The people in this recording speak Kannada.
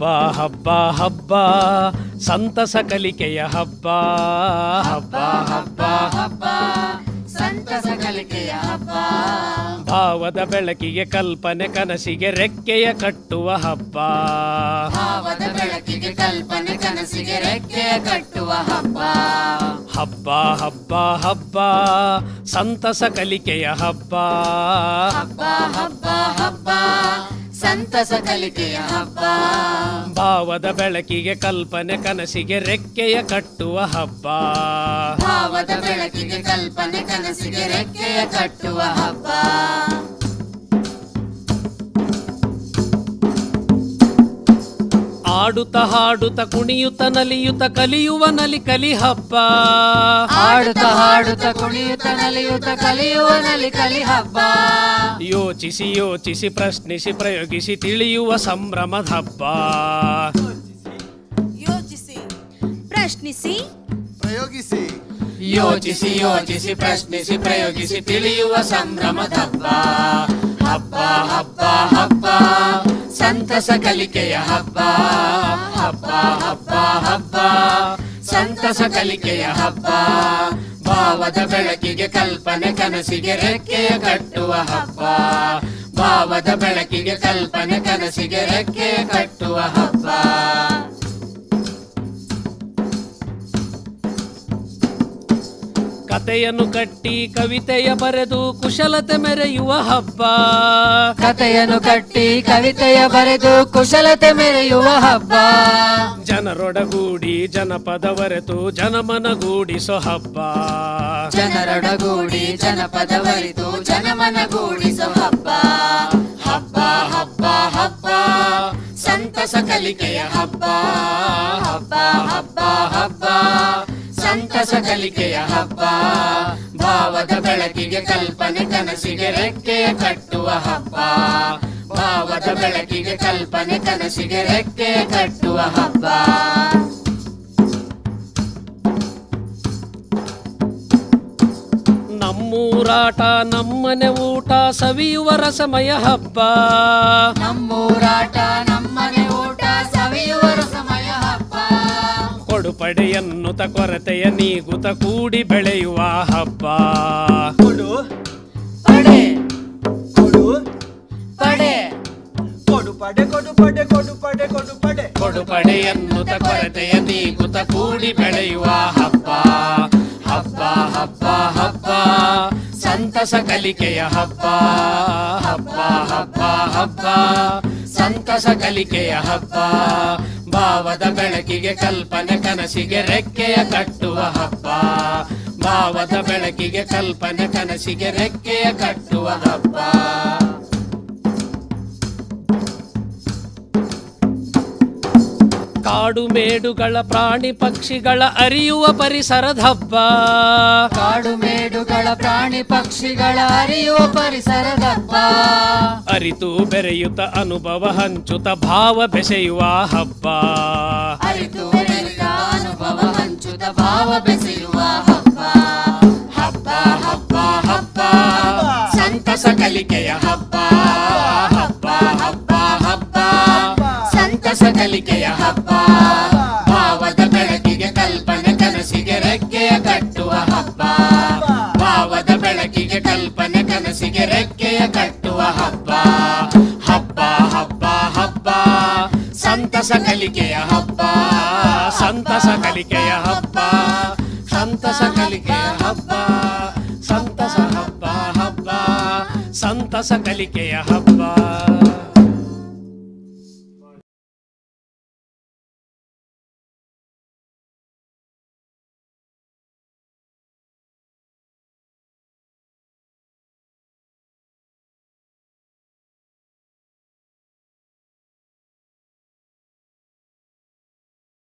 ಹಬ್ಬ ಹಬ್ಬ ಹಬ್ಬ ಸಂತಸ ಕಲಿಕೆಯ ಹಬ್ಬ ಹಬ್ಬ ಹಬ್ಬ ಹಬ್ಬ ಸಂತಸ ಕಲಿಕೆಯ ಹಬ್ಬ ಭಾವದ ಬೆಳಕಿಗೆ ಕಲ್ಪನೆ ಕನಸಿಗೆ ರೆಕ್ಕೆಯ ಕಟ್ಟುವ ಹಬ್ಬ ಭಾವದ ಬೆಳಕಿಗೆ ಕಲ್ಪನೆ ಕನಸಿಗೆ ರೆಕ್ಕೆಯ ಕಟ್ಟುವ ಹಬ್ಬ ಹಬ್ಬ ಹಬ್ಬ ಹಬ್ಬ ಸಂತಸ ಕಲಿಕೆಯ ಹಬ್ಬ ಹಬ್ಬ ಹಬ್ಬ ಹಬ್ಬ ಸಂತಸ ಕಲಿಕೆಯ ಹಬ್ಬ ಭಾವದ ಬೆಳಕಿಗೆ ಕಲ್ಪನೆ ಕನಸಿಗೆ ರೆಕ್ಕೆಯ ಕಟ್ಟುವ ಹಬ್ಬ ಭಾವದ ಬೆಳಕಿಗೆ ಕಲ್ಪನೆ ಕನಸಿಗೆ ರೆಕ್ಕೆಯ ಕಟ್ಟುವ ಹಬ್ಬ ಆಡುತ್ತ ಹಾಡುತ್ತ ಕುಣಿಯುತ್ತ ನಲಿಯುತ್ತ ಕಲಿಯುವ ನಲಿ ಕಲಿ ಹಬ್ಬ ಆಡುತ್ತ ಹಾಡುತ್ತ ಕುಣಿಯುತ್ತ ನಲಿಯುತ್ತ ಕಲಿಯುವ ನಲಿ ಕಲಿ ಹಬ್ಬ ಯೋಚಿಸಿ ಯೋಚಿಸಿ ಪ್ರಶ್ನಿಸಿ ಪ್ರಯೋಗಿಸಿ ತಿಳಿಯುವ ಸಂಭ್ರಮದ ಹಬ್ಬ ಯೋಚಿಸಿ ಪ್ರಶ್ನಿಸಿ ಪ್ರಯೋಗಿಸಿ ಯೋಚಿಸಿ ಯೋಚಿಸಿ ಪ್ರಶ್ನಿಸಿ ಪ್ರಯೋಗಿಸಿ ತಿಳಿಯುವ ಸಂಭ್ರಮದ ಹಬ್ಬ ಹಬ್ಬ ಹಬ್ಬ ಹಬ್ಬ ಸಂತಸ ಕಲಿಕೆಯ ಹಬ್ಬ ಹಬ್ಬ ಹಬ್ಬ ಹಬ್ಬ ಸಂತಸ ಕಲಿಕೆಯ ಹಬ್ಬ ಭಾವದ ಬೆಳಕಿಗೆ ಕಲ್ಪನೆ ಕನಸಿಗೆ ರೆಕ್ಕೆಯ ಕಟ್ಟುವ ಹಬ್ಬ ಭಾವದ ಬೆಳಕಿಗೆ ಕಲ್ಪನೆ ಕನಸಿಗೆ ರೆಕ್ಕೆಯ ಕಟ್ಟುವ ಹಬ್ಬ ಕತೆಯನ್ನು ಕಟ್ಟಿ ಕವಿತೆಯ ಬರೆದು ಕುಶಲತೆ ಮೆರೆಯುವ ಹಬ್ಬ ಕತೆಯನ್ನು ಕಟ್ಟಿ ಕವಿತೆಯ ಬರೆದು ಕುಶಲತೆ ಮೆರೆಯುವ ಹಬ್ಬ ಜನರೊಡಗೂಡಿ ಜನಪದವರೆತು ಜನಮನಗೂಡಿಸೋ ಹಬ್ಬ ಜನರೊಡಗೂಡಿ ಜನಪದವರಿತು ಜನಮನಗೂಡಿಸೋ ಹಬ್ಬ ಹಬ್ಬ ಹಬ್ಬ ಹಬ್ಬ ಸಂತಸ ಕಲಿಕೆಯ ಹಬ್ಬ ಹಬ್ಬ ಹಬ್ಬ ಹಬ್ಬ ಸಂತಸ ಕಲಿಕೆಯ ಹಬ್ಬ ಭಾವದ ಬೆಳಕಿಗೆ ಕಲ್ಪನೆ ಕನಸಿಗೆ ರೆಕ್ಕೆಯ ಕಟ್ಟುವ ಹಬ್ಬ ಭಾವದ ಬೆಳಕಿಗೆ ಕಲ್ಪನೆ ಕನಸಿಗೆ ರೆಕ್ಕೆಯ ಕಟ್ಟುವ ಹಬ್ಬ ನಮ್ಮೂರಾಟ ನಮ್ಮನೆ ಊಟ ಸವಿಯುವ ರಸಮಯ ಹಬ್ಬ ನಮ್ಮೂರಾಟ ನಮ್ಮನೆ ಊಟ ಸವಿಯುವ ರಸಮಯ ಹಬ್ಬ ಕೊಡುಪಡೆ ಎನ್ನುತ್ತ ಕೊರತೆಯ ನೀಗುತ್ತ ಕೂಡಿ ಬೆಳೆಯುವ ಹಬ್ಬ ಕೊಡು ಪಡೆ ಕೊಡು ಪಡೆ ಕೊಡು ಪಡೆ ಕೊಡು ಪಡೆ ಕೊಡು ಪಡೆ ಕೊಡು ಪಡೆ ಕೊಡುಪಡೆ ಎನ್ನುತ್ತ ಕೊರತೆಯ ನೀಗುತ್ತ ಕೂಡಿ ಬೆಳೆಯುವ ಹಬ್ಬ ಹಬ್ಬ ಹಬ್ಬ ಹಬ್ಬ ಸಂತಸ ಕಲಿಕೆಯ ಹಬ್ಬ ಹಬ್ಬ ಹಬ್ಬ ಹಬ್ಬ ಸಂತಸ ಕಲಿಕೆಯ ಹಬ್ಬ ಭಾವದ ಬೆಳಕಿಗೆ ಕಲ್ಪನೆ ಕನಸಿಗೆ ರೆಕ್ಕೆಯ ಕಟ್ಟುವ ಹಬ್ಬ ಭಾವದ ಬೆಳಕಿಗೆ ಕಲ್ಪನೆ ಕನಸಿಗೆ ರೆಕ್ಕೆಯ ಕಟ್ಟುವ ಹಬ್ಬ ಕಾಡು ಮೇಡುಗಳ ಪ್ರಾಣಿ ಪಕ್ಷಿಗಳ ಅರಿಯುವ ಪರಿಸರದ ಹಬ್ಬ ಕಾಡು ಮೇಡುಗಳ ಪ್ರಾಣಿ ಪಕ್ಷಿಗಳ ಅರಿಯುವ ಪರಿಸರದ ಹಬ್ಬ ಅರಿತು ಬೆರೆಯುತ್ತ ಅನುಭವ ಹಂಚುತ್ತ ಭಾವ ಬೆಸೆಯುವ ಹಬ್ಬ ಅರಿತು ಬೆರೆತ ಅನುಭವ ಹಂಚುತ್ತ ಭಾವ ಬೆಸೆಯುವ ಹಬ್ಬ ಹಬ್ಬ ಹಬ್ಬ ಹಬ್ಬ ಸಂತಸ ಕಲಿಕೆಯ ಹಬ್ಬ ಹಬ್ಬ ಹಬ್ಬ ಹಬ್ಬ ಸಂತಸ ಕಲಿಕೆಯ ಹಬ್ಬ ಭಾವದ ಬೆಳಕಿಗೆ ಕಲ್ಪನೆ ಕನಸಿಗೆ ರೆಕ್ಕೆಯ ಕಟ್ಟುವ ಹಬ್ಬ ಭಾವದ ಬೆಳಕಿಗೆ ಕಲ್ಪನೆ ಕನಸಿಗೆ ರೆಕ್ಕೆಯ ಕಟ್ಟುವ ಹಬ್ಬ ಹಬ್ಬ ಹಬ್ಬ ಹಬ್ಬ ಸಂತಸ ಕಲಿಕೆಯ ಹಬ್ಬ ಸಂತಸ ಕಲಿಕೆಯ ಹಬ್ಬ ಸಂತಸ ಕಲಿಕೆಯ ಹಬ್ಬ ಸಂತಸ ಹಬ್ಬ ಹಬ್ಬ ಸಂತಸ ಕಲಿಕೆಯ ಹಬ್ಬ